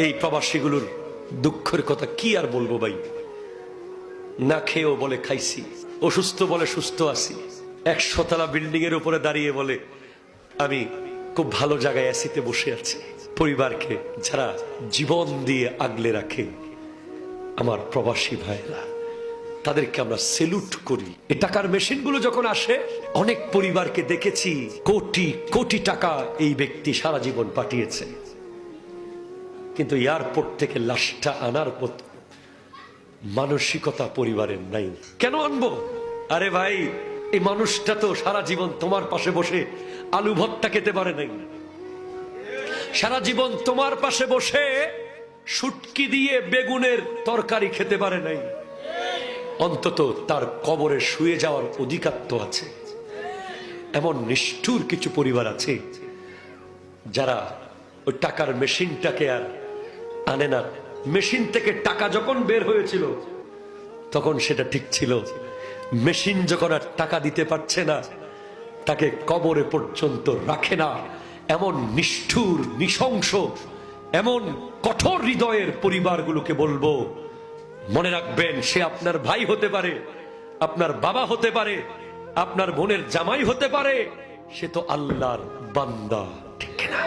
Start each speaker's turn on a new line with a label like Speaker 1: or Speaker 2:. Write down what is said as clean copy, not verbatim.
Speaker 1: এই প্রবাসীগুলোর দুঃখের কথা কি আর বলবো ভাই। না খেয়েও বলে খাইছি, অসুস্থ বলে সুস্থ আছি, 100 তলা বিল্ডিং এর উপরে দাঁড়িয়ে বলে আমি খুব ভালো জায়গায় এসিতে বসে আছি। পরিবারকে যারা জীবন দিয়ে আগলে রাখে, আমার প্রবাসী ভাইরা, তাদেরকে আমরা সেলুট করি। এই টাকার মেশিনগুলো যখন আসে, অনেক পরিবারকে দেখেছি কোটি কোটি টাকা এই ব্যক্তি সারা জীবন পাঠিয়েছে, কিন্তু এয়ারপোর্ট থেকে লাশটা আনার মতো মানসিকতা পরিবারের নাই। কেন আনবো? আরে ভাই, এই মানুষটা তো সারা জীবন তোমার পাশে বসে আলু ভর্তা খেতে পারে নাই, সারা জীবন তোমার পাশে বসে শুটকি দিয়ে বেগুনের তরকারি খেতে পারে নাই। অন্তত তার কবরে শুয়ে যাওয়ার অধিকার তো আছে। এমন নিষ্ঠুর কিছু পরিবার আছে যারা ওই টাকার মেশিনটাকে আর আনে না। মেশিন থেকে টাকা যখন বের হয়েছিল তখন সেটা ঠিক ছিল, মেশিন যখন আর টাকা দিতে পারছে না, তাকে কবরে পর্যন্ত রাখে না। এমন নিষ্ঠুর, নৃশংস, এমন কঠোর হৃদয়ের পরিবারগুলোকে বলবো, মনে রাখবেন, সে আপনার ভাই হতে পারে, আপনার বাবা হতে পারে, আপনার বোনের জামাই হতে পারে, সে তো আল্লাহর বান্দা, ঠিক না?